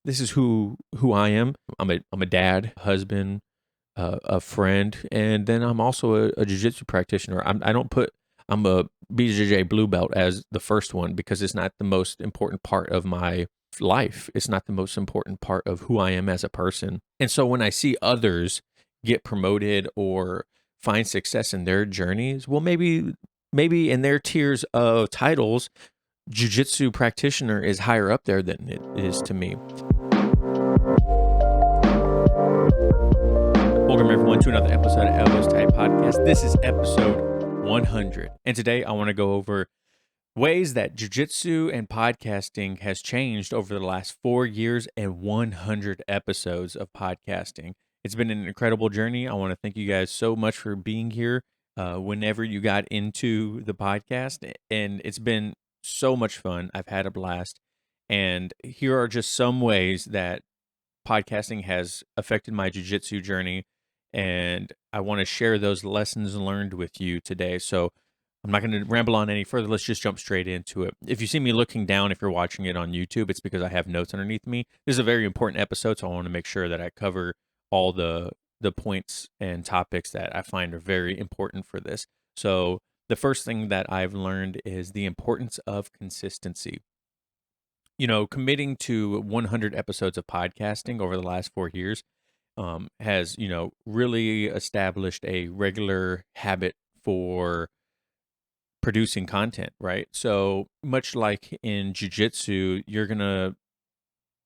this is who I am. I'm a dad, husband, a friend, and then I'm also a jiu-jitsu practitioner. I don't put I'm a BJJ blue belt as the first one because it's not the most important part of my life. It's not the most important part of who I am as a person. And so when I see others get promoted or find success in their journeys, well, maybe in their tiers of titles, jiu-jitsu practitioner is higher up there than it is to me. Welcome everyone to another episode of Elbows Tight Podcast. This is episode 100. And today I want to go over ways that jiu-jitsu and podcasting has changed over the last 4 years and 100 episodes of podcasting. It's been an incredible journey. I want to thank you guys so much for being here whenever you got into the podcast. And it's been so much fun. I've had a blast. And here are just some ways that podcasting has affected my jiu-jitsu journey, and I want to share those lessons learned with you today. So I'm not going to ramble on any further. Let's just jump straight into it. If you see me looking down, if you're watching it on YouTube, it's because I have notes underneath me. This is a very important episode, so I want to make sure that I cover all the points and topics that I find are very important for this. So the first thing that I've learned is the importance of consistency. Committing to 100 episodes of podcasting over the last 4 years has, really established a regular habit for producing content, right? So much like in jiu-jitsu, you're going to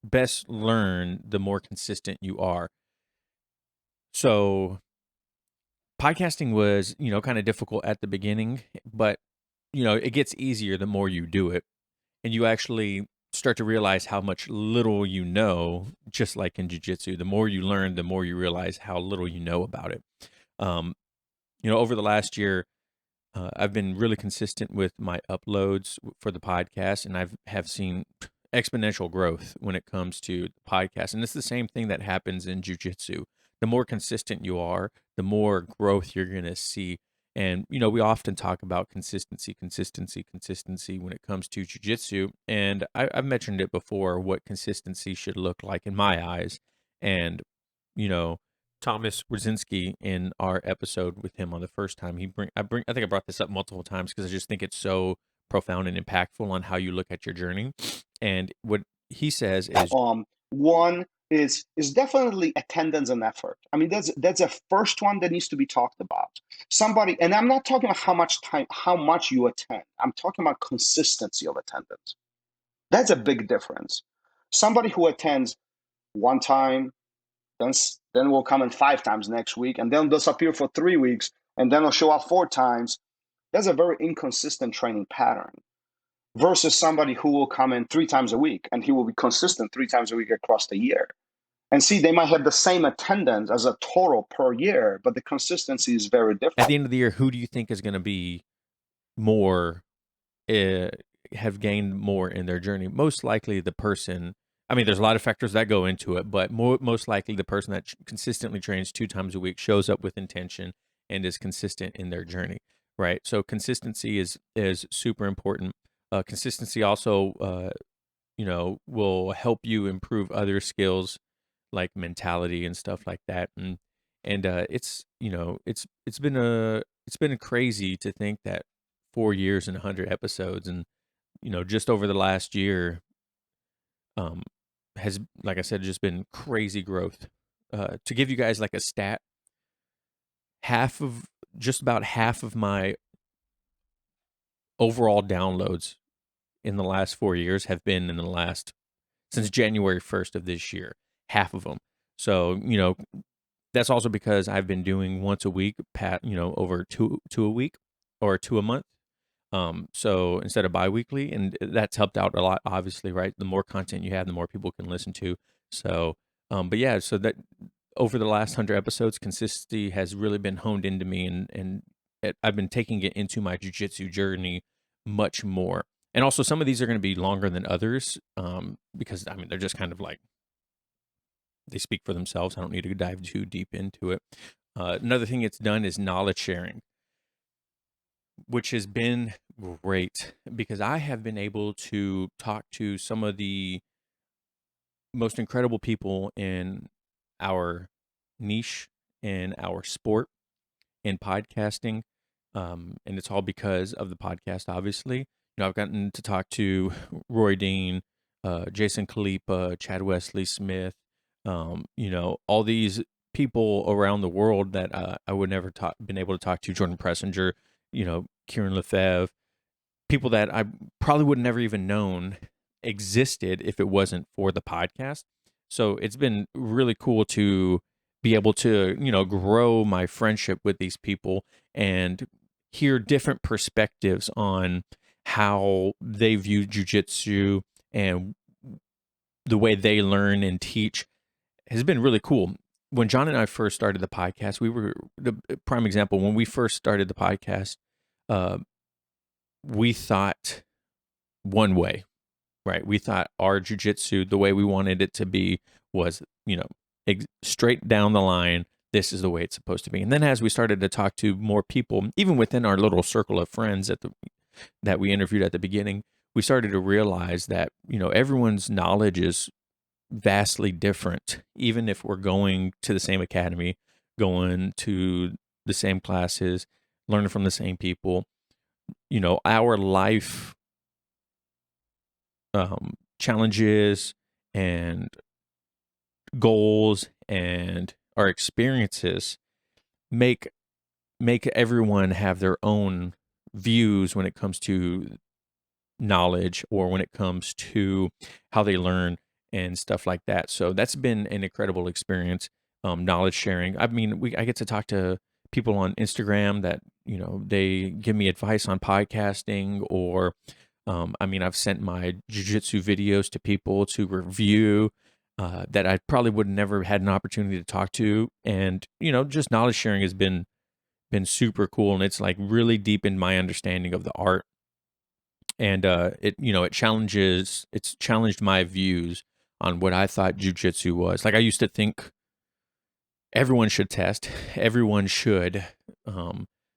best learn the more consistent you are. So podcasting was, kind of difficult at the beginning, but, it gets easier the more you do it. And you actually start to realize how much little you know, just like in jiu-jitsu. The more you learn, the more you realize how little you know about it. Um, over the last year, I've been really consistent with my uploads for the podcast, and have seen exponential growth when it comes to the podcast. And it's the same thing that happens in jiu-jitsu. The more consistent you are, the more growth you're going to see. And, we often talk about consistency when it comes to jiu-jitsu. And I've mentioned it before, what consistency should look like in my eyes. And, you know, Thomas Brzezinski, in our episode with him on the first time, I think I brought this up multiple times because I just think it's so profound and impactful on how you look at your journey. And what he says is, one is definitely attendance and effort. I mean, that's a first one that needs to be talked about. Somebody, and I'm not talking about how much you attend. I'm talking about consistency of attendance. That's a big difference. Somebody who attends one time, then will come in 5 times next week, and then disappear for 3 weeks, and then will show up 4 times. That's a very inconsistent training pattern. Versus somebody who will come in 3 times a week, and he will be consistent 3 times a week across the year. And see, they might have the same attendance as a total per year, but the consistency is very different. at the end of the year, who do you think is going to be more, have gained more in their journey? Most likely the person. I mean, there's a lot of factors that go into it, but most likely the person that consistently trains 2 times a week, shows up with intention, and is consistent in their journey, right? So consistency is super important. Consistency also, will help you improve other skills like mentality and stuff like that. And it's been crazy to think that 4 years and 100 episodes, and just over the last year, um has, like I said, just been crazy growth. To give you guys like a stat, half of just about half of my overall downloads in the last 4 years have been in the last since January 1st of this year, half of them. So, that's also because I've been doing once a week, over two a week or 2 a month. So instead of biweekly, and that's helped out a lot, obviously, right? The more content you have, the more people can listen to. So, but yeah, so that over the last 100 episodes, consistency has really been honed into me, and I've been taking it into my jiu-jitsu journey much more. And also, some of these are going to be longer than others, because I mean they're just kind of like, they speak for themselves. I don't need to dive too deep into it. Another thing it's done is knowledge sharing, which has been great because I have been able to talk to some of the most incredible people in our niche, in our sport, in podcasting. And it's all because of the podcast, obviously. I've gotten to talk to Roy Dean, Jason Khalipa, Chad Wesley Smith, all these people around the world that I would never been able to talk to. Jordan Pressinger, Kieran Lefebvre, people that I probably would have never even known existed if it wasn't for the podcast. So it's been really cool to be able to, grow my friendship with these people and hear different perspectives on how they view jujitsu and the way they learn and teach has been really cool. When John and I first started the podcast, we were the prime example. When we first started the podcast, uh, we thought one way, right? We thought our jujitsu, the way we wanted it to be, was, straight down the line. This is the way it's supposed to be. And then as we started to talk to more people, even within our little circle of friends that we interviewed at the beginning, we started to realize that, everyone's knowledge is vastly different, even if we're going to the same academy, going to the same classes, learning from the same people. Our life challenges and goals and our experiences make everyone have their own views when it comes to knowledge or when it comes to how they learn and stuff like that. So that's been an incredible experience. Knowledge sharing. I mean, I get to talk to people on Instagram that, they give me advice on podcasting or, I've sent my jiu-jitsu videos to people to review that I probably would never had an opportunity to talk to. And, just knowledge sharing has been super cool. And it's like really deepened my understanding of the art. And it's challenged my views on what I thought jiu-jitsu was. Like I used to think everyone should test, everyone should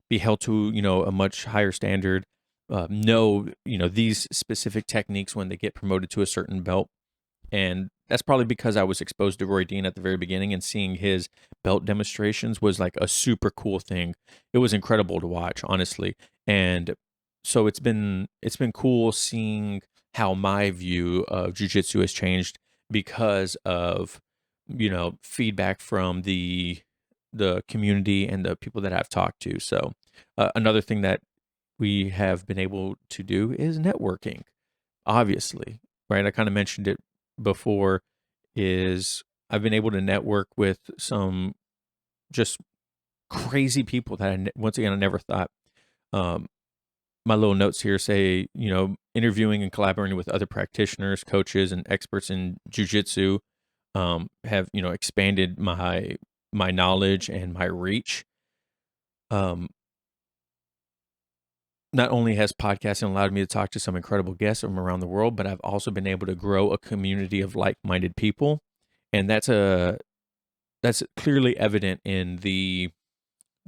be held to, a much higher standard, know, these specific techniques when they get promoted to a certain belt. And that's probably because I was exposed to Roy Dean at the very beginning, and seeing his belt demonstrations was like a super cool thing. It was incredible to watch, honestly. And so it's been cool seeing how my view of jiu-jitsu has changed because of, feedback from the community and the people that I've talked to. So another thing that we have been able to do is networking, obviously, right? I kind of mentioned it before, is I've been able to network with some just crazy people that once again, I never thought. Um, my little notes here say, interviewing and collaborating with other practitioners, coaches, and experts in jujitsu have, expanded my knowledge and my reach. Not only has podcasting allowed me to talk to some incredible guests from around the world, but I've also been able to grow a community of like-minded people. And that's clearly evident in the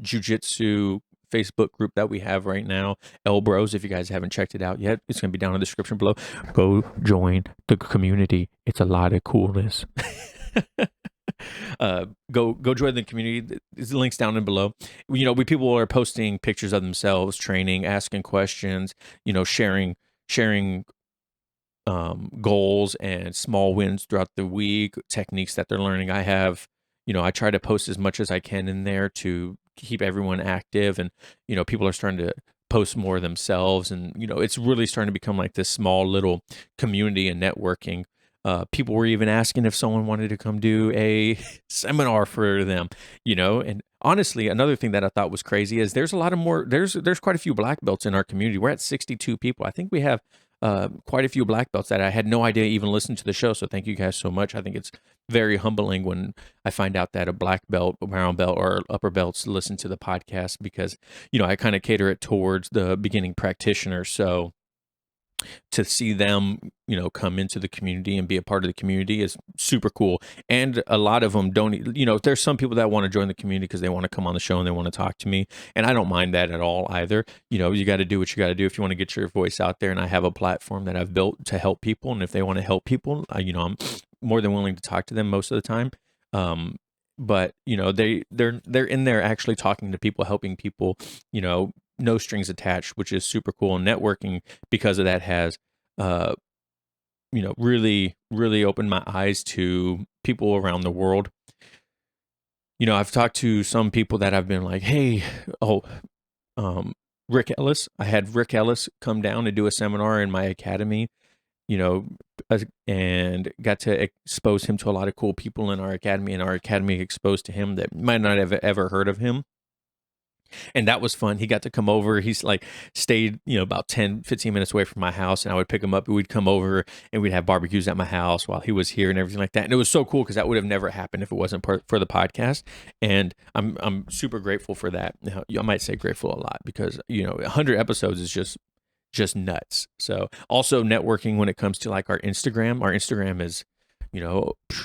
jiu-jitsu Facebook group that we have right now, L Bros. If you guys haven't checked it out yet, it's going to be down in the description below. Go join the community. It's a lot of coolness. Go join the community. There's links down and below. People are posting pictures of themselves training, asking questions, sharing goals and small wins throughout the week, techniques that they're learning. I try to post as much as I can in there to keep everyone active, and people are starting to post more themselves, and it's really starting to become like this small little community and networking. People were even asking if someone wanted to come do a seminar for them, and honestly, another thing that I thought was crazy is there's quite a few black belts in our community. We're at 62 people. I think we have quite a few black belts that I had no idea even listened to the show. So thank you guys so much. I think it's very humbling when I find out that a black belt, a brown belt, or upper belts listen to the podcast, because, I kind of cater it towards the beginning practitioner. So to see them, come into the community and be a part of the community is super cool. And a lot of them don't, there's some people that want to join the community because they want to come on the show and they want to talk to me. And I don't mind that at all either. You got to do what you got to do if you want to get your voice out there. And I have a platform that I've built to help people. And if they want to help people, I'm more than willing to talk to them most of the time. But they're in there actually talking to people, helping people, no strings attached, which is super cool. And networking because of that has, really, really opened my eyes to people around the world. I've talked to some people that I've been like, hey, Rick Ellis. I had Rick Ellis come down and do a seminar in my academy, and got to expose him to a lot of cool people in our academy, and our academy exposed to him that might not have ever heard of him. And that was fun. He got to come over. He's like stayed, about 10, 15 minutes away from my house, and I would pick him up and we'd come over and we'd have barbecues at my house while he was here and everything like that. And it was so cool because that would have never happened if it wasn't for the podcast. And I'm super grateful for that. Now, I might say grateful a lot because, 100 episodes is just nuts. So also networking when it comes to like our Instagram. Our Instagram is,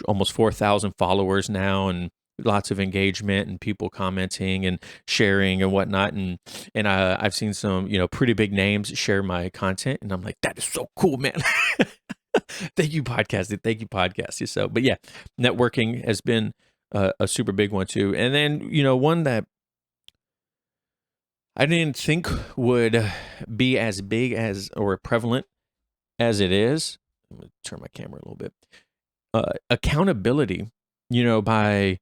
almost 4,000 followers now, and lots of engagement and people commenting and sharing and whatnot. And I've seen some, pretty big names share my content, and I'm like, that is so cool, man. Thank you, podcasting. Thank you, podcasting. So, but yeah, networking has been a super big one too. And then, one that I didn't think would be as big as or prevalent as it is. I'm going to turn my camera a little bit. Accountability, by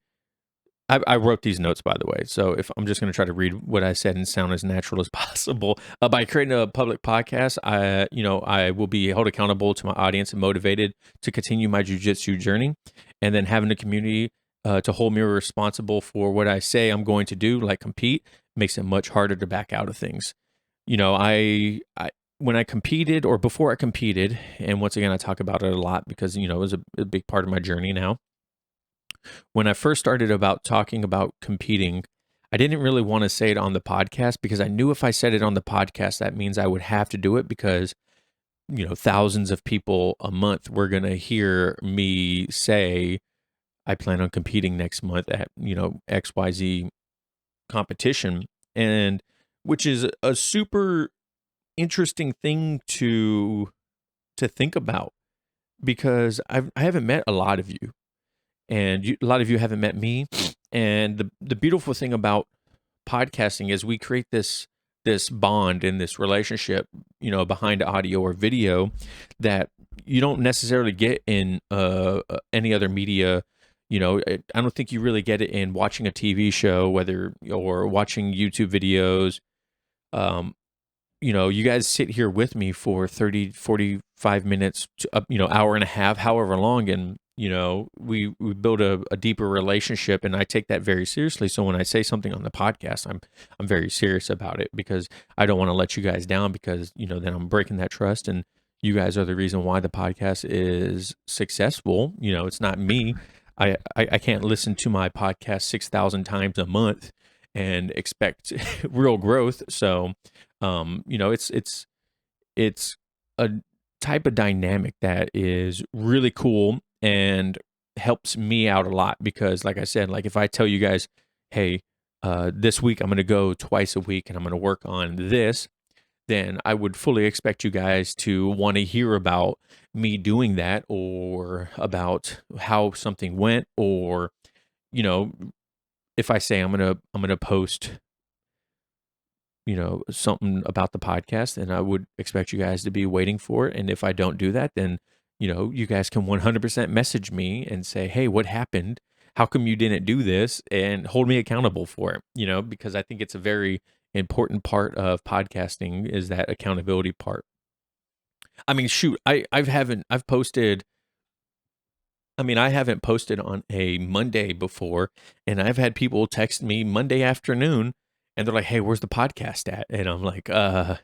I wrote these notes, by the way, so if I'm just going to try to read what I said and sound as natural as possible. By creating a public podcast, I will be held accountable to my audience and motivated to continue my jiu-jitsu journey, and then having a community to hold me responsible for what I say I'm going to do, like compete, makes it much harder to back out of things. I when I competed or before I competed, and once again, I talk about it a lot because, it was a big part of my journey now. When I first started about talking about competing, I didn't really want to say it on the podcast because I knew if I said it on the podcast, that means I would have to do it because, thousands of people a month were going to hear me say, I plan on competing next month at, XYZ competition. And which is a super interesting thing to think about because I haven't met a lot of you, and a lot of you haven't met me. And the beautiful thing about podcasting is we create this bond and this relationship, behind audio or video that you don't necessarily get in any other media. I don't think you really get it in watching a TV show, whether or watching YouTube videos. You guys sit here with me for 30, 45 minutes, to, hour and a half, however long. And, we build a deeper relationship, and I take that very seriously. So when I say something on the podcast, I'm very serious about it because I don't want to let you guys down because, then I'm breaking that trust, and you guys are the reason why the podcast is successful. It's not me. I can't listen to my podcast 6,000 times a month and expect real growth. So, it's a type of dynamic that is really cool and helps me out a lot because, like I said, like if I tell you guys, hey, this week I'm going to go twice a week and I'm going to work on this, then I would fully expect you guys to want to hear about me doing that or about how something went, or, if I say I'm going to post something about the podcast, and I would expect you guys to be waiting for it. And if I don't do that, then, you guys can 100% message me and say, hey, what happened? How come you didn't do this? And hold me accountable for it, because I think it's a very important part of podcasting is that accountability part. I mean, shoot, I've posted. I mean, I haven't posted on a Monday before, and I've had people text me Monday afternoon, and they're like, "Hey, where's the podcast at?" And I'm like,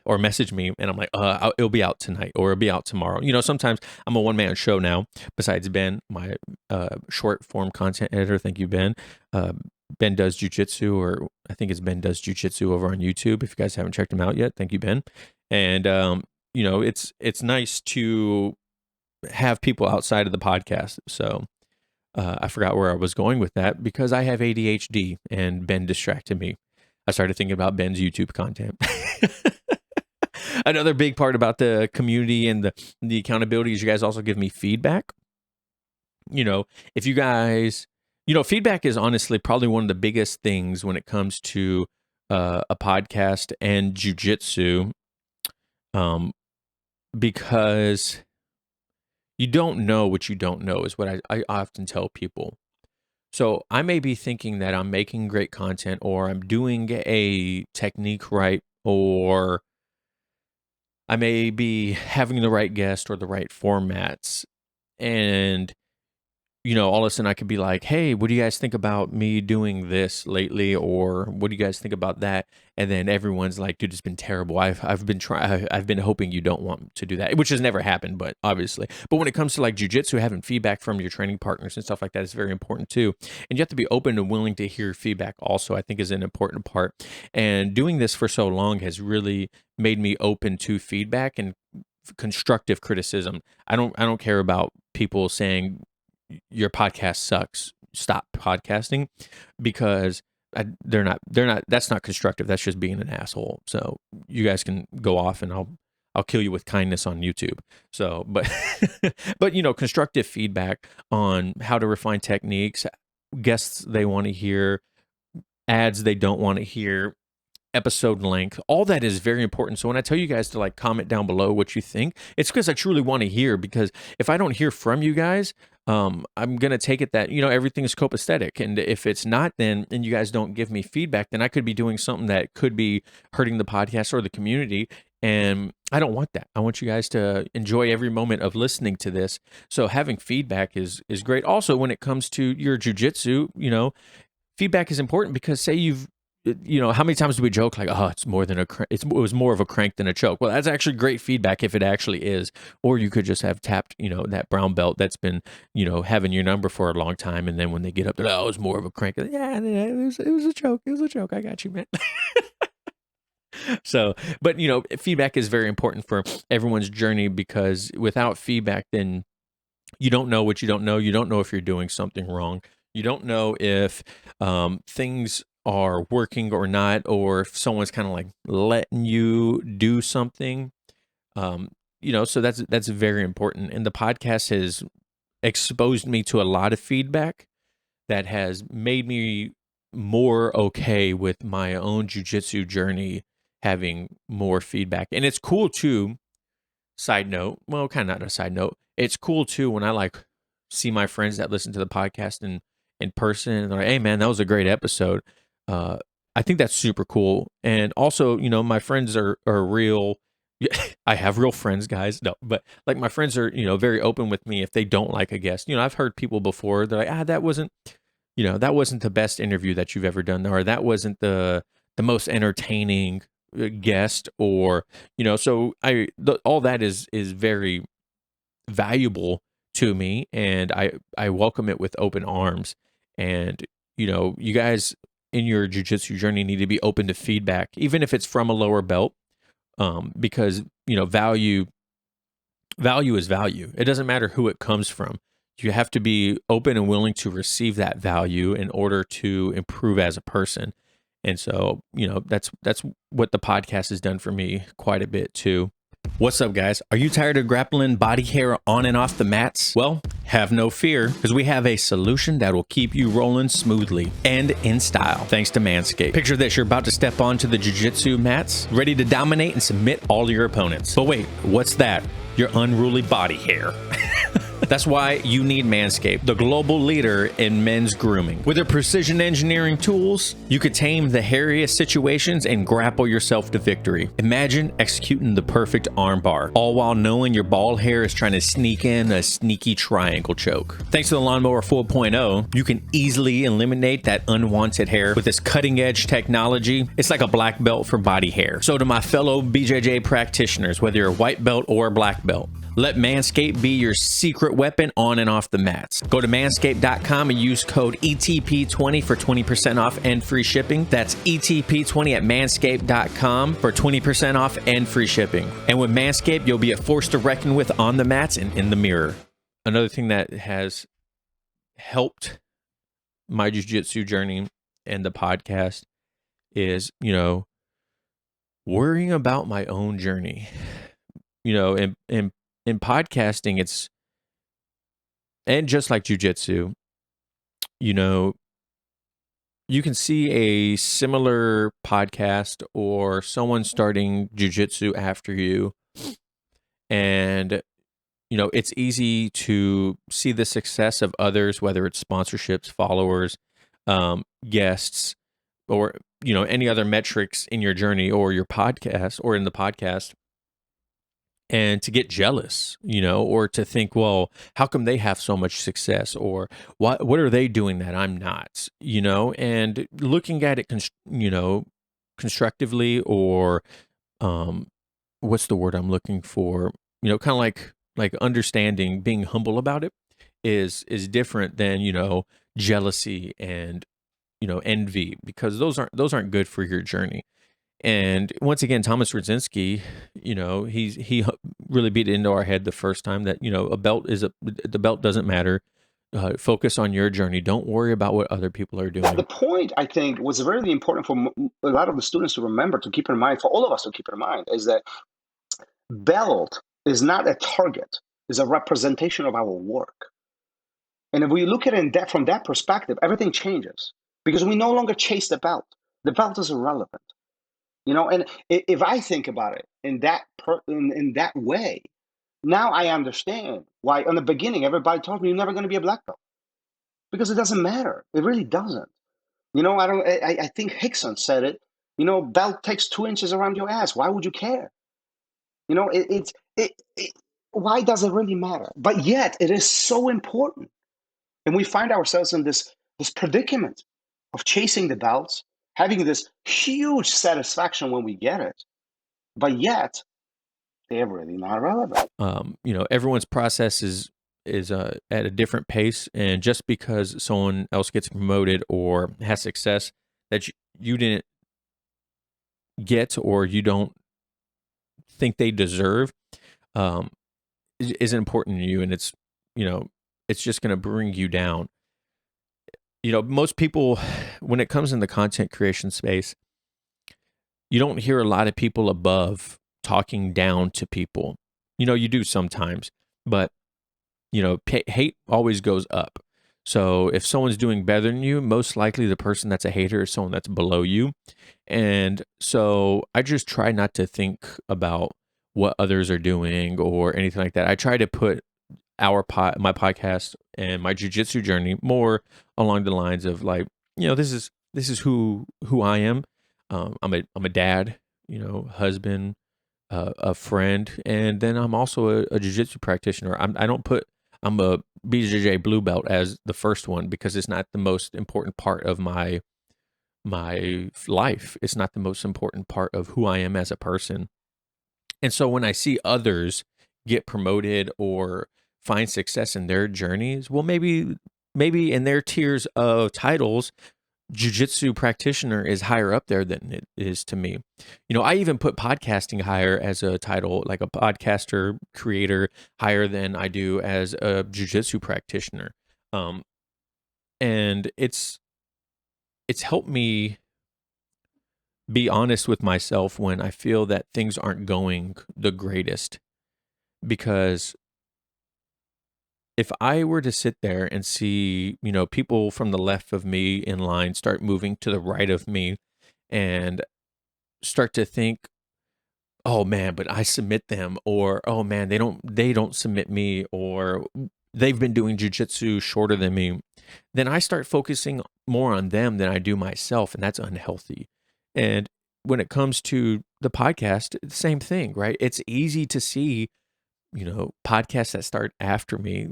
or message me, and I'm like, it'll be out tonight, or it'll be out tomorrow. Sometimes I'm a one-man show now, besides Ben, my short form content editor. Thank you, Ben. Ben does Jiu-Jitsu, or I think it's Ben does Jiu-Jitsu over on YouTube. If you guys haven't checked him out yet, thank you, Ben. And it's nice to have people outside of the podcast. So I forgot where I was going with that because I have ADHD and Ben distracted me. I started thinking about Ben's YouTube content. Another big part about the community and the accountability is you guys also give me feedback. if you guys, feedback is honestly probably one of the biggest things when it comes to a podcast and jujitsu, because you don't know what you don't know is what I often tell people. So I may be thinking that I'm making great content or I'm doing a technique right, or I may be having the right guest or the right formats. And all of a sudden I could be like, hey, what do you guys think about me doing this lately? Or what do you guys think about that? And then everyone's like, dude, it's been terrible. I've been trying, I've been hoping you don't want to do that, which has never happened, but obviously. But when it comes to like jujitsu, having feedback from your training partners and stuff like that is very important too. And you have to be open and willing to hear feedback also, I think is an important part. And doing this for so long has really made me open to feedback and constructive criticism. I don't care about people saying your podcast sucks, stop podcasting, because they're not that's not constructive. That's just being an asshole. So you guys can go off and I'll kill you with kindness on YouTube. So, but but constructive feedback on how to refine techniques, guests they want to hear, ads they don't want to hear, episode length, all that is very important. So when I tell you guys to like comment down below what you think, it's because I truly want to hear, because if I don't hear from you guys, I'm going to take it that, everything is copacetic. And if it's not, then, and you guys don't give me feedback, then I could be doing something that could be hurting the podcast or the community. And I don't want that. I want you guys to enjoy every moment of listening to this. So having feedback is great. Also, when it comes to your jujitsu, feedback is important, because say how many times do we joke like, oh, it's more than it was more of a crank than a choke? Well, that's actually great feedback if it actually is. Or you could just have tapped, that brown belt that's been, having your number for a long time. And then when they get up, they're like, oh, it was more of a crank. Yeah, it was a choke. It was a choke. I got you, man. So, but, feedback is very important for everyone's journey, because without feedback, then you don't know what you don't know. You don't know if you're doing something wrong. You don't know if things are working or not, or if someone's kind of like letting you do something. So that's very important. And the podcast has exposed me to a lot of feedback that has made me more okay with my own jujitsu journey, having more feedback. And it's cool too. Side note, well, kind of not a side note. It's cool too when I like see my friends that listen to the podcast in person, and they're like, "Hey, man, that was a great episode." I think that's super cool. And also, my friends are real. I have real friends, guys. No, but like my friends are, very open with me if they don't like a guest. I've heard people before. They're like, that wasn't the best interview that you've ever done, or that wasn't the most entertaining guest, or so all that is very valuable to me, and I welcome it with open arms. And you guys in your jiu-jitsu journey need to be open to feedback, even if it's from a lower belt, because value is value. It doesn't matter who it comes from. You have to be open and willing to receive that value in order to improve as a person. And so, that's what the podcast has done for me quite a bit too. What's up, guys? Are you tired of grappling body hair on and off the mats? Well, have no fear, because we have a solution that will keep you rolling smoothly and in style, thanks to MANSCAPED. Picture this: you're about to step onto the jiu-jitsu mats, ready to dominate and submit all your opponents. But wait, what's that? Your unruly body hair. That's why you need MANSCAPED, the global leader in men's grooming. With their precision engineering tools, you could tame the hairiest situations and grapple yourself to victory. Imagine executing the perfect armbar, all while knowing your bald hair is trying to sneak in a sneaky triangle choke. Thanks to the Lawnmower 4.0, you can easily eliminate that unwanted hair with this cutting-edge technology. It's like a black belt for body hair. So to my fellow BJJ practitioners, whether you're a white belt or a black belt, let MANSCAPED be your secret weapon on and off the mats. Go to manscaped.com and use code ETP20 for 20% off and free shipping. That's ETP20 at manscaped.com for 20% off and free shipping. And with MANSCAPED, you'll be a force to reckon with on the mats and in the mirror. Another thing that has helped my jiu-jitsu journey and the podcast is, worrying about my own journey. In podcasting, And just like jujitsu, you know, you can see a similar podcast or someone starting jujitsu after you, and it's easy to see the success of others, whether it's sponsorships, followers, guests, or any other metrics in your journey or your podcast or in the podcast, and to get jealous, or to think, well, how come they have so much success, or what are they doing that I'm not, and looking at it, constructively, or um, what's the word I'm looking for? Kind of like understanding, being humble about it is different than jealousy and envy, because those aren't good for your journey. And once again, Thomas Rudzinski, he really beat it into our head the first time that the belt doesn't matter. Focus on your journey. Don't worry about what other people are doing. The point, I think, was really important for a lot of the students to remember, to keep in mind, for all of us to keep in mind, is that belt is not a target, is a representation of our work. And if we look at it from that perspective, everything changes, because we no longer chase the belt. The belt is irrelevant. And if I think about it in that way, now I understand why in the beginning everybody told me you're never going to be a black belt, because it doesn't matter. It really doesn't. I think Hickson said it. Belt takes 2 inches around your ass. Why would you care? Why does it really matter? But yet it is so important, and we find ourselves in this predicament of chasing the belts, having this huge satisfaction when we get it, but yet they're really not relevant. Everyone's process is at a different pace, and just because someone else gets promoted or has success that you didn't get, or you don't think they deserve, isn't important to you, and it's just going to bring you down. Most people, when it comes in the content creation space, you don't hear a lot of people above talking down to people. You do sometimes, but hate always goes up. So if someone's doing better than you, most likely the person that's a hater is someone that's below you. And so I just try not to think about what others are doing or anything like that. I try to put my podcast and my jiu-jitsu journey more along the lines of, like, this is who I am. I'm a dad, husband, a friend, and then I'm also a jiu-jitsu practitioner. I'm a BJJ blue belt as the first one, because it's not the most important part of my life. It's not the most important part of who I am as a person. And so when I see others get promoted or find success in their journeys, well, maybe in their tiers of titles, jiu-jitsu practitioner is higher up there than it is to me. I even put podcasting higher as a title, like a podcaster creator, higher than I do as a jiu-jitsu practitioner. And it's helped me be honest with myself when I feel that things aren't going the greatest. Because if I were to sit there and see, people from the left of me in line start moving to the right of me, and start to think, oh man, but I submit them, or oh man, they don't submit me, or they've been doing jujitsu shorter than me, then I start focusing more on them than I do myself, and that's unhealthy. And when it comes to the podcast, the same thing, right? It's easy to see, podcasts that start after me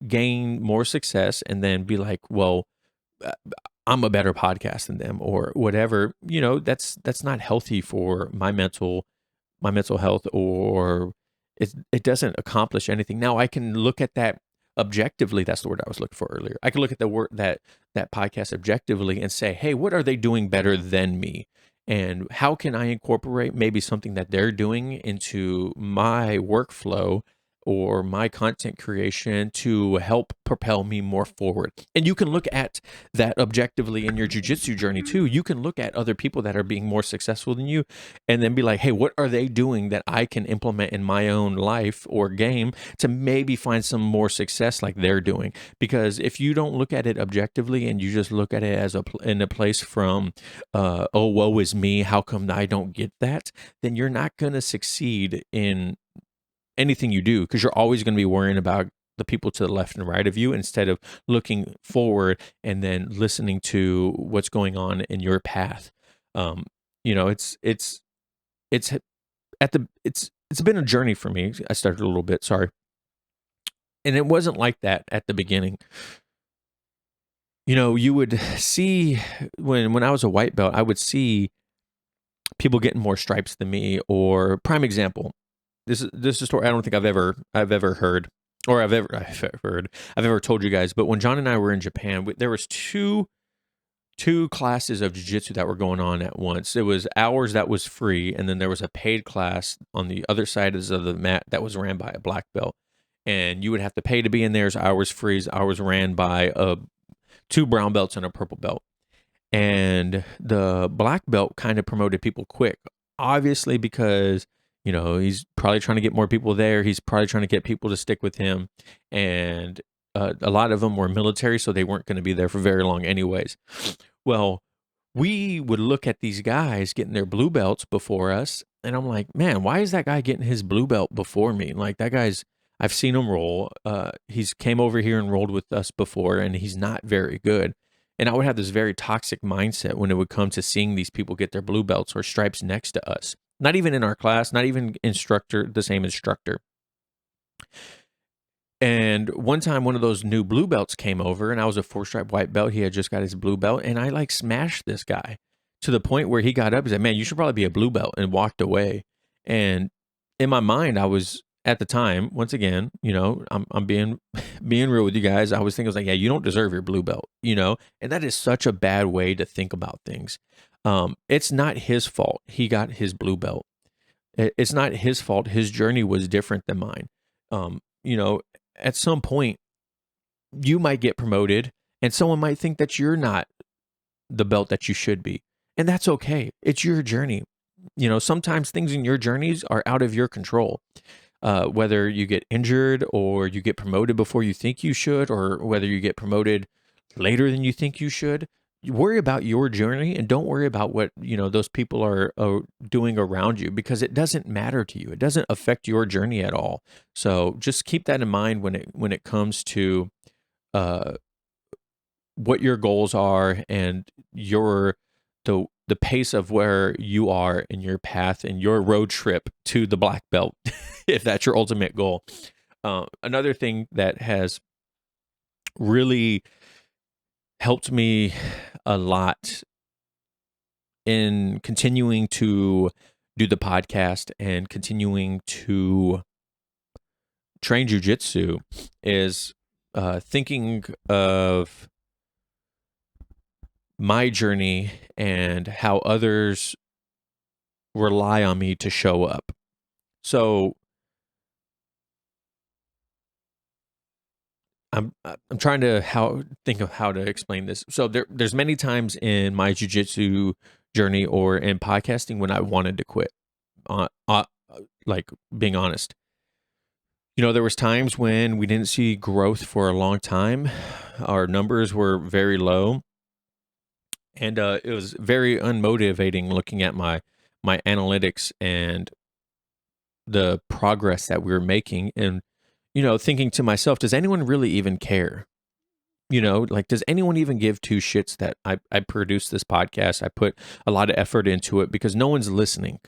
gain more success, and then be like, well, uh, I'm a better podcast than them, or whatever. That's not healthy for my mental health, or it doesn't accomplish anything. Now I can look at that objectively. That's the word I was looking for earlier. I can look at the word that podcast objectively and say, hey, what are they doing better than me? And how can I incorporate maybe something that they're doing into my workflow or my content creation to help propel me more forward. And you can look at that objectively in your jiu-jitsu journey too. You can look at other people that are being more successful than you and then be like, hey, what are they doing that I can implement in my own life or game to maybe find some more success like they're doing? Because if you don't look at it objectively and you just look at it as in a place from, oh, woe is me, how come I don't get that? Then you're not going to succeed in anything you do, because you're always going to be worrying about the people to the left and right of you instead of looking forward and then listening to what's going on in your path. It's it's been a journey for me. I started a little bit, sorry. And it wasn't like that at the beginning. You would see when I was a white belt, I would see people getting more stripes than me. Or prime example, this is a story I don't think I've ever heard, or I've ever told you guys. But when John and I were in Japan, there was two classes of jiu-jitsu that were going on at once. It was ours that was free, and then there was a paid class on the other side of the mat that was ran by a black belt. And you would have to pay to be in there. Ours free. Ours ran by two brown belts and a purple belt. And the black belt kind of promoted people quick, obviously, because he's probably trying to get more people there. He's probably trying to get people to stick with him. And a lot of them were military, so they weren't going to be there for very long anyways. Well, we would look at these guys getting their blue belts before us, and I'm like, man, why is that guy getting his blue belt before me? Like, that guy's, I've seen him roll. He's came over here and rolled with us before, and he's not very good. And I would have this very toxic mindset when it would come to seeing these people get their blue belts or stripes next to us. Not even in our class, not even the same instructor. And one time, one of those new blue belts came over, and I was a 4-stripe white belt. He had just got his blue belt, and I smashed this guy to the point where he got up and said, man, you should probably be a blue belt, and walked away. And in my mind, I was, at the time, once again, I'm being real with you guys. I was thinking, yeah, you don't deserve your blue belt, and that is such a bad way to think about things. It's not his fault he got his blue belt. It's not his fault. His journey was different than mine. At some point, you might get promoted, and someone might think that you're not the belt that you should be. And that's okay. It's your journey. Sometimes things in your journeys are out of your control. Whether you get injured, or you get promoted before you think you should, or whether you get promoted later than you think you should. You worry about your journey, and don't worry about what those people are doing around you, because it doesn't matter to you. It doesn't affect your journey at all. So just keep that in mind when it comes to what your goals are, and the pace of where you are in your path and your road trip to the black belt, if that's your ultimate goal. Another thing that has really helped me a lot in continuing to do the podcast and continuing to train jiu-jitsu is thinking of my journey and how others rely on me to show up. So I'm trying to think of how to explain this. So there's many times in my jiu-jitsu journey or in podcasting when I wanted to quit. Like, being honest. There was times when we didn't see growth for a long time. Our numbers were very low. And it was very unmotivating looking at my analytics and the progress that we were making, and thinking to myself, does anyone really even care? Does anyone even give two shits that I produce this podcast? I put a lot of effort into it because no one's listening.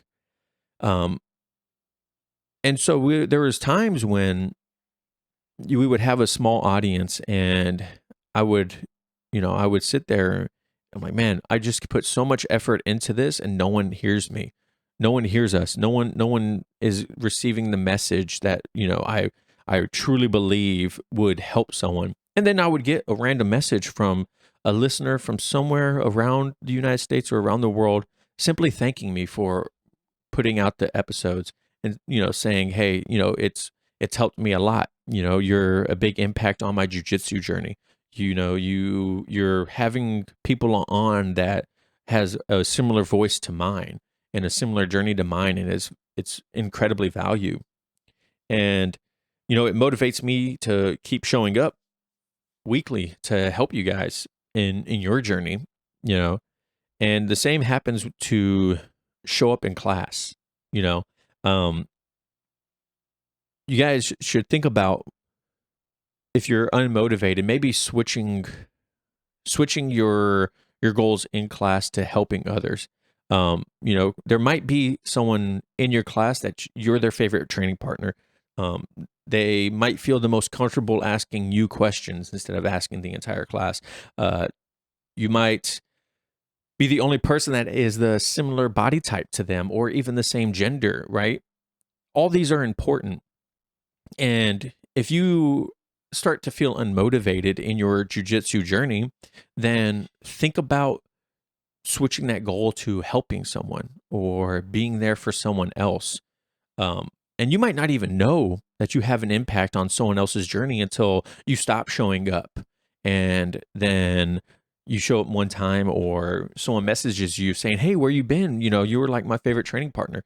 And so there was times when we would have a small audience, and I would sit there. I'm like, man, I just put so much effort into this, and no one hears me. No one hears us. No one is receiving the message that, I truly believe would help someone. And then I would get a random message from a listener from somewhere around the United States or around the world, simply thanking me for putting out the episodes and, saying, hey, it's helped me a lot. You're a big impact on my jiu-jitsu journey. You're having people on that has a similar voice to mine and a similar journey to mine, and it's incredibly valued. And it motivates me to keep showing up weekly to help you guys in your journey. you know and the same happens to show up in class. you know um you guys should think about, if you're unmotivated, maybe switching your goals in class to helping others. There might be someone in your class that you're their favorite training partner. They might feel the most comfortable asking you questions instead of asking the entire class. You might be the only person that is the similar body type to them, or even the same gender, right? All these are important. And if you start to feel unmotivated in your jujitsu journey, then think about switching that goal to helping someone or being there for someone else. Um, and you might not even know that you have an impact on someone else's journey until you stop showing up. And then you show up one time, or someone messages you saying, "Hey, where you been? You were like my favorite training partner."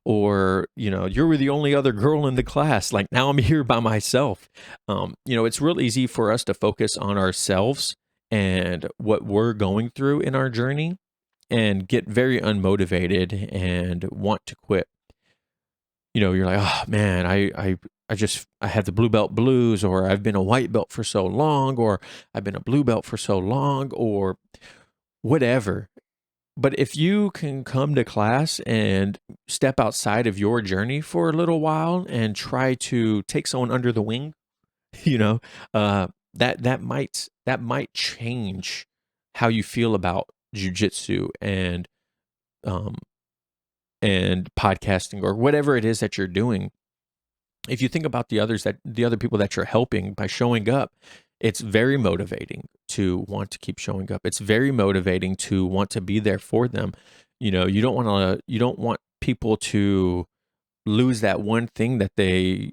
Or, you were the only other girl in the class. Like, now I'm here by myself. It's real easy for us to focus on ourselves and what we're going through in our journey and get very unmotivated and want to quit. You're like, "Oh man, I have the blue belt blues," or "I've been a white belt for so long," or "I've been a blue belt for so long," or whatever. But if you can come to class and step outside of your journey for a little while and try to take someone under the wing, you know, that might change how you feel about jujitsu um and podcasting, or whatever it is that you're doing. If you think about the other people that you're helping by showing up, it's very motivating to want to keep showing up. It's very motivating to want to be there for them. You don't want people to lose that one thing that they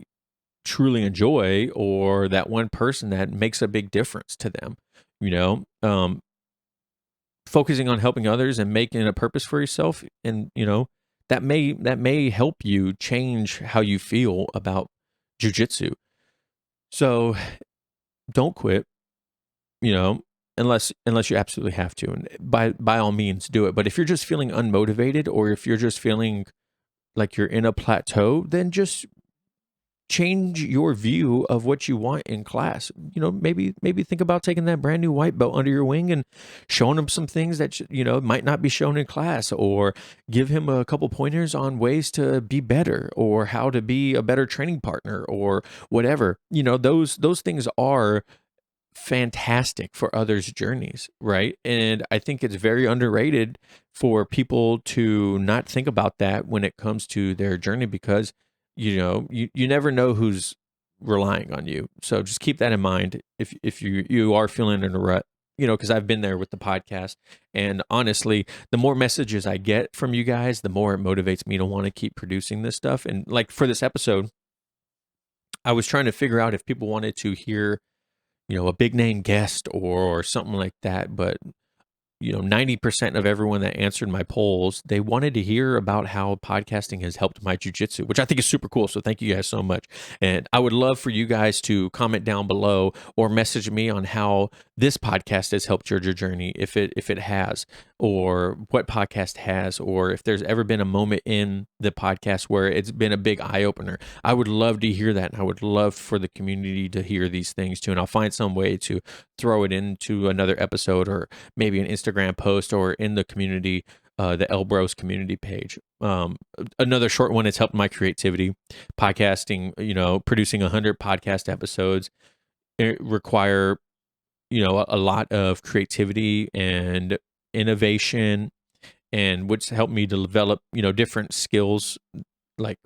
truly enjoy, or that one person that makes a big difference to them. You know, Focusing on helping others and making a purpose for yourself, and that may help you change how you feel about jujitsu. So don't quit, you know, unless you absolutely have to, and by all means do it. But if you're just feeling unmotivated, or if you're just feeling like you're in a plateau, then just change your view of what you want in class. Maybe think about taking that brand new white belt under your wing and showing him some things that might not be shown in class, or give him a couple pointers on ways to be better, or how to be a better training partner, or whatever. Those things are fantastic for others' journeys, right? And I think it's very underrated for people to not think about that when it comes to their journey, because you never know who's relying on you. So just keep that in mind if you are feeling in a rut. Because I've been there with the podcast, and honestly, the more messages I get from you guys, the more it motivates me to want to keep producing this stuff. And like for this episode, I was trying to figure out if people wanted to hear a big name guest or something like that. But 90% of everyone that answered my polls, they wanted to hear about how podcasting has helped my jujitsu, which I think is super cool. So thank you guys so much. And I would love for you guys to comment down below or message me on how this podcast has helped your journey, if it has, or what podcast has, or if there's ever been a moment in the podcast where it's been a big eye opener. I would love to hear that. And I would love for the community to hear these things too. And I'll find some way to throw it into another episode, or maybe an Instagram post, or in the community, the Elbros community page. Another short one, it's helped my creativity. Podcasting, producing 100 podcast episodes, it require, a lot of creativity and innovation, and what's helped me to develop, different skills like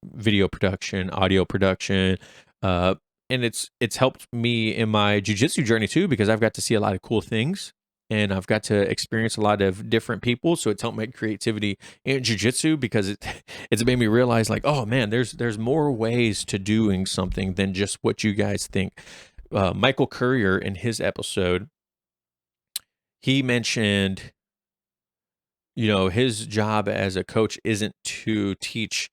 video production, audio production, and it's helped me in my jujitsu journey too, because I've got to see a lot of cool things and I've got to experience a lot of different people. So it's helped my creativity in jiu-jitsu because it's made me realize like, oh man, there's more ways to doing something than just what you guys think. Michael Courier in his episode, he mentioned, his job as a coach isn't to teach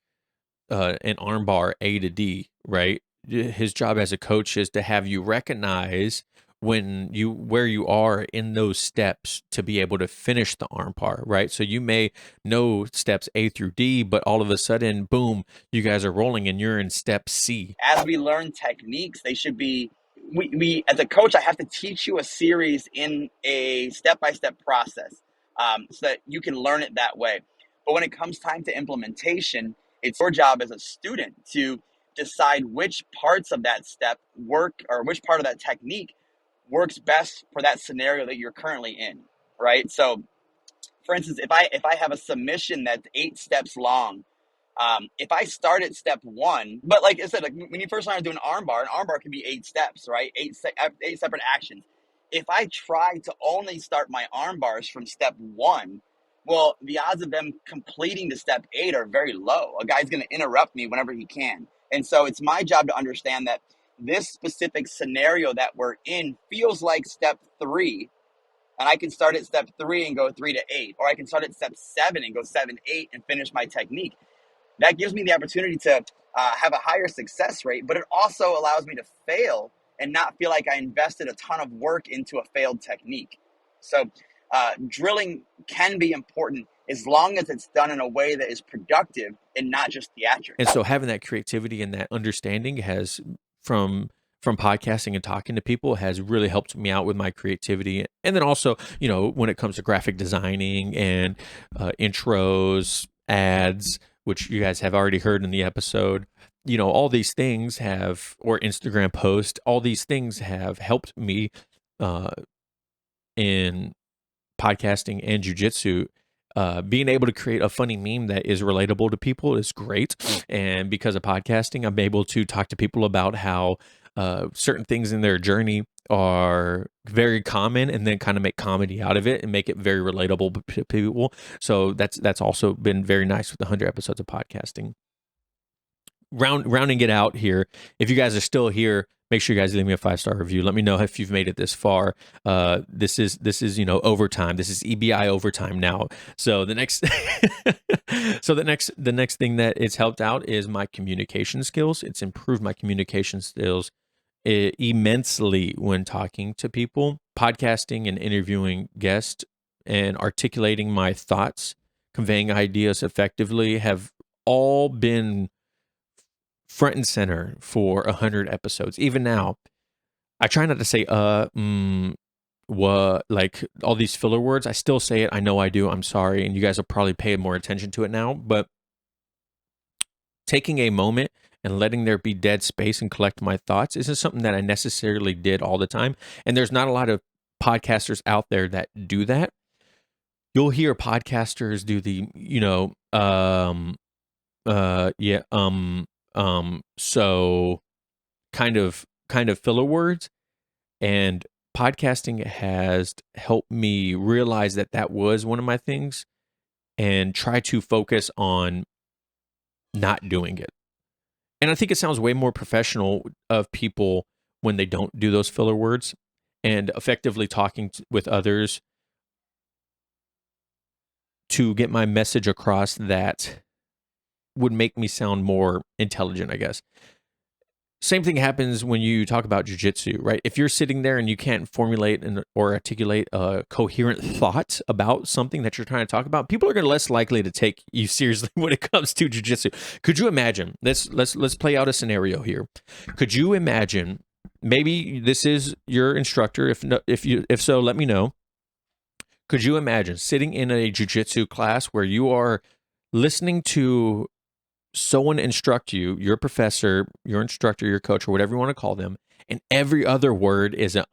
an armbar A to D, right? His job as a coach is to have you recognize where you are in those steps to be able to finish the armbar, right? So you may know steps A through D, but all of a sudden, boom, you guys are rolling and you're in step C. As we learn techniques, they should be, we as a coach, I have to teach you a series in a step-by-step process, so that you can learn it that way. But when it comes time to implementation, it's your job as a student to decide which parts of that step work, or which part of that technique works best for that scenario that you're currently in, right? So for instance, if I have a submission that's 8 steps long, if I start at step 1, but like I said, like when you first learn to do an armbar can be 8 steps, right? 8 separate actions. If I try to only start my arm bars from step 1, well, the odds of them completing to step 8 are very low. A guy's going to interrupt me whenever he can. And so it's my job to understand that this specific scenario that we're in feels like step 3, and I can start at step 3 and go 3 to 8, or I can start at step 7 and go 7, 8 and finish my technique. That gives me the opportunity to have a higher success rate, but it also allows me to fail and not feel like I invested a ton of work into a failed technique. So drilling can be important as long as it's done in a way that is productive and not just theatric. And so having that creativity and that understanding has from podcasting and talking to people has really helped me out with my creativity. And then also, when it comes to graphic designing and intros, ads, which you guys have already heard in the episode, all these things have, or Instagram post, all these things have helped me in podcasting and jiu-jitsu. Being able to create a funny meme that is relatable to people is great. And because of podcasting, I'm able to talk to people about how certain things in their journey are very common, and then kind of make comedy out of it and make it very relatable to people. So that's also been very nice with the 100 episodes of podcasting. Rounding it out here, if you guys are still here, make sure you guys leave me a 5-star review. Let me know if you've made it this far. This is overtime. This is EBI overtime now. So the next the next thing that it's helped out is my communication skills. It's improved my communication skills immensely when talking to people, podcasting and interviewing guests, and articulating my thoughts, conveying ideas effectively have all been front and center for 100 episodes. Even now, I try not to say what, like all these filler words. I still say it. I know I do. I'm sorry, and you guys will probably pay more attention to it now. But taking a moment and letting there be dead space and collect my thoughts isn't something that I necessarily did all the time. And there's not a lot of podcasters out there that do that. You'll hear podcasters do the, so kind of filler words, and podcasting has helped me realize that was one of my things and try to focus on not doing it. And I think it sounds way more professional of people when they don't do those filler words and effectively talking with others to get my message across that would make me sound more intelligent, I guess. Same thing happens when you talk about jiu-jitsu, right? If you're sitting there and you can't formulate or articulate a coherent thought about something that you're trying to talk about, people are going to less likely to take you seriously when it comes to jiu-jitsu. Could you imagine? Let's play out a scenario here. Could you imagine? Maybe this is your instructor. If so, let me know. Could you imagine sitting in a jiu-jitsu class where you are listening to someone instruct you, your professor, your instructor, your coach, or whatever you want to call them, and every other word is an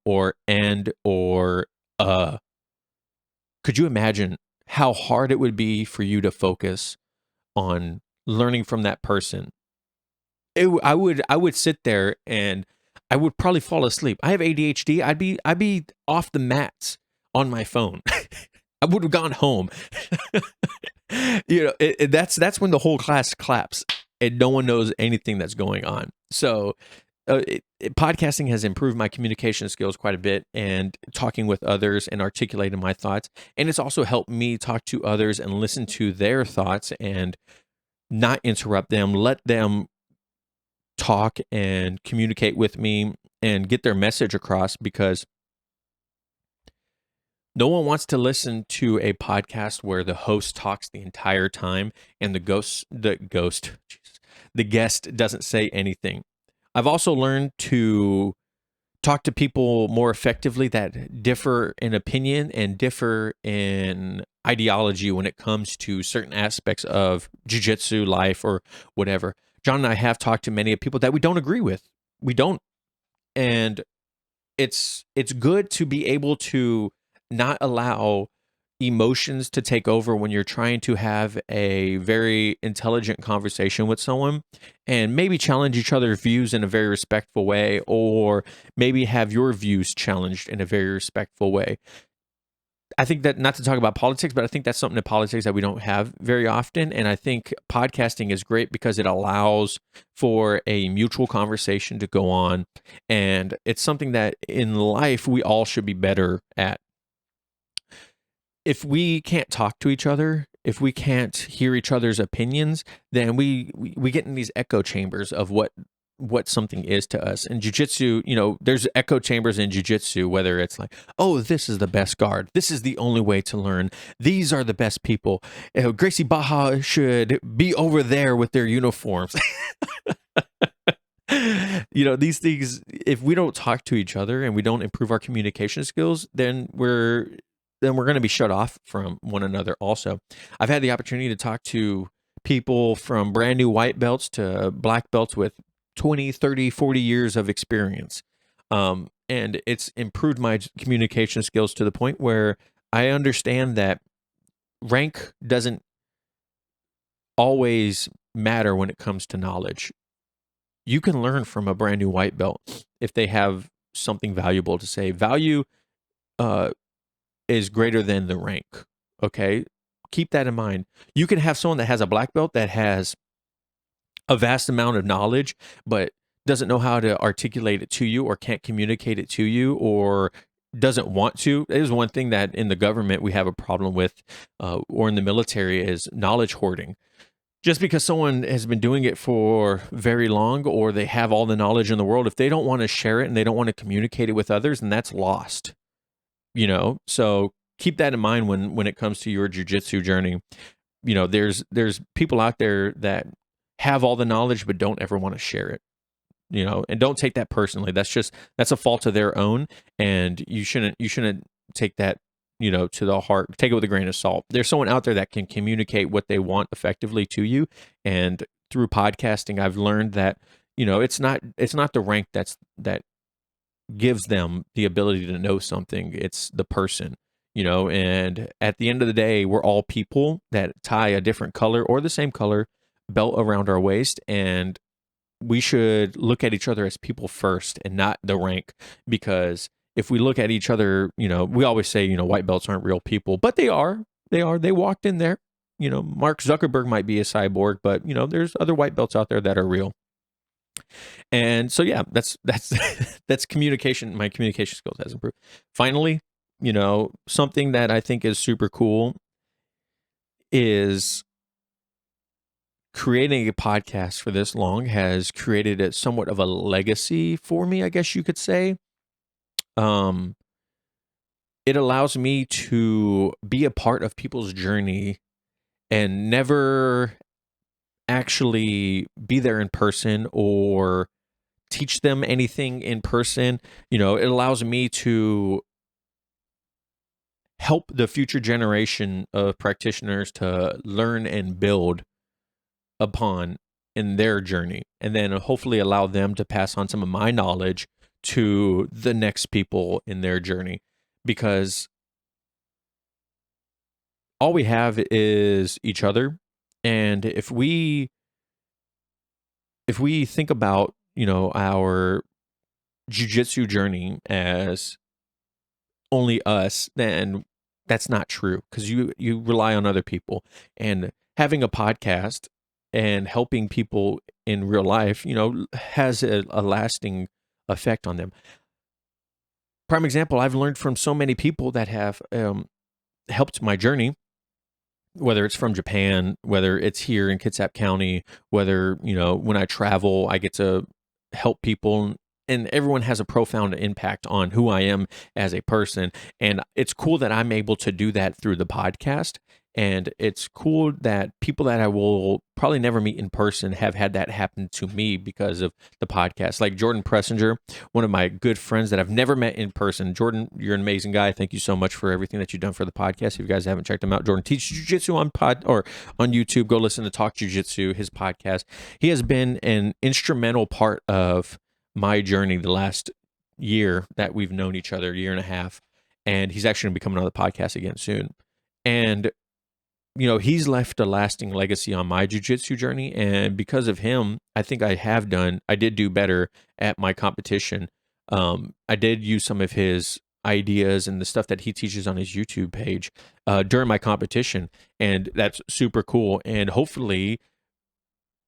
or and or Could you imagine how hard it would be for you to focus on learning from that person? I would sit there and I would probably fall asleep. I have ADHD. I'd be off the mats on my phone. I would have gone home. That's when the whole class claps and no one knows anything that's going on. So podcasting has improved my communication skills quite a bit, and talking with others and articulating my thoughts. And it's also helped me talk to others and listen to their thoughts and not interrupt them, let them talk and communicate with me and get their message across, because no one wants to listen to a podcast where the host talks the entire time and the guest doesn't say anything. I've also learned to talk to people more effectively that differ in opinion and differ in ideology when it comes to certain aspects of jiu-jitsu, life, or whatever. John and I have talked to many people that we don't agree with. We don't. And it's good to be able to not allow emotions to take over when you're trying to have a very intelligent conversation with someone, and maybe challenge each other's views in a very respectful way, or maybe have your views challenged in a very respectful way. I think that, not to talk about politics, but I think that's something in politics that we don't have very often. And I think podcasting is great because it allows for a mutual conversation to go on. And it's something that in life we all should be better at. If we can't talk to each other, if we can't hear each other's opinions, then we get in these echo chambers of what something is to us. In jiu-jitsu, there's echo chambers in jiu-jitsu, whether it's like, oh, this is the best guard, this is the only way to learn, these are the best people, Gracie Baja should be over there with their uniforms. These things, if we don't talk to each other and we don't improve our communication skills, then we're going to be shut off from one another. Also, I've had the opportunity to talk to people from brand new white belts to black belts with 20, 30, 40 years of experience. And it's improved my communication skills to the point where I understand that rank doesn't always matter when it comes to knowledge. You can learn from a brand new white belt if they have something valuable to say. Value is greater than the rank. Okay? Keep that in mind. You can have someone that has a black belt that has a vast amount of knowledge, but doesn't know how to articulate it to you, or can't communicate it to you, or doesn't want to. It is one thing that in the government we have a problem with, or in the military, is knowledge hoarding. Just because someone has been doing it for very long, or they have all the knowledge in the world, if they don't want to share it and they don't want to communicate it with others, then that's lost. So keep that in mind when it comes to your jiu-jitsu journey. There's people out there that have all the knowledge but don't ever want to share it. And don't take that personally. That's a fault of their own, and you shouldn't take that to the heart. Take it with a grain of salt. There's someone out there that can communicate what they want effectively to you, and through podcasting I've learned that it's not the rank that gives them the ability to know something. It's the person. And at the end of the day, we're all people that tie a different color or the same color belt around our waist, and we should look at each other as people first and not the rank. Because if we look at each other, we always say, white belts aren't real people, but they are. They walked in there. Mark Zuckerberg might be a cyborg, but there's other white belts out there that are real. And so, yeah, that's that's communication. My communication skills has improved. Finally, something that I think is super cool is creating a podcast for this long has created a somewhat of a legacy for me, I guess you could say. It allows me to be a part of people's journey and never actually be there in person or teach them anything in person. It allows me to help the future generation of practitioners to learn and build upon in their journey, and then hopefully allow them to pass on some of my knowledge to the next people in their journey. Because all we have is each other. And if we think about, our jiu-jitsu journey as only us, then that's not true, because you rely on other people. And having a podcast and helping people in real life, has a lasting effect on them. Prime example, I've learned from so many people that have helped my journey, whether it's from Japan, whether it's here in Kitsap County, whether, when I travel, I get to help people, and everyone has a profound impact on who I am as a person. And it's cool that I'm able to do that through the podcast. And it's cool that people that I will probably never meet in person have had that happen to me because of the podcast. Like Jordan Pressinger, one of my good friends that I've never met in person. Jordan, you're an amazing guy. Thank you so much for everything that you've done for the podcast. If you guys haven't checked him out, Jordan teaches Jiu-Jitsu on YouTube. Go listen to Talk Jiu-Jitsu, his podcast. He has been an instrumental part of my journey the last year that we've known each other, year and a half. And he's actually going to be coming on the podcast again soon. And he's left a lasting legacy on my jiu-jitsu journey. And because of him, I think I did do better at my competition. I did use some of his ideas and the stuff that he teaches on his YouTube page during my competition. And that's super cool. And hopefully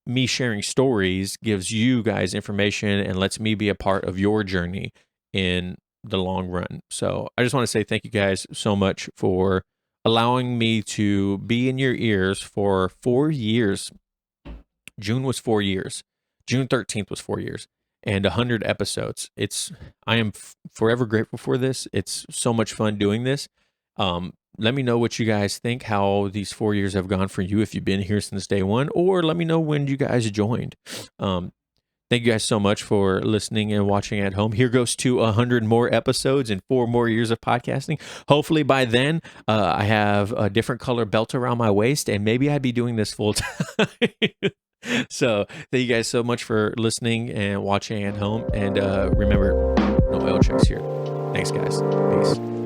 me sharing stories gives you guys information and lets me be a part of your journey in the long run. So I just want to say thank you guys so much for allowing me to be in your ears for 4 years. June was 4 years. June 13th was 4 years, and 100 episodes. I am forever grateful for this. It's so much fun doing this. Let me know what you guys think, how these 4 years have gone for you if you've been here since day one, or let me know when you guys joined. Thank you guys so much for listening and watching at home. Here goes to 100 more episodes and 4 more years of podcasting. Hopefully by then, I have a different color belt around my waist, and maybe I'd be doing this full time. So thank you guys so much for listening and watching at home. And remember, no oil checks here. Thanks, guys. Peace.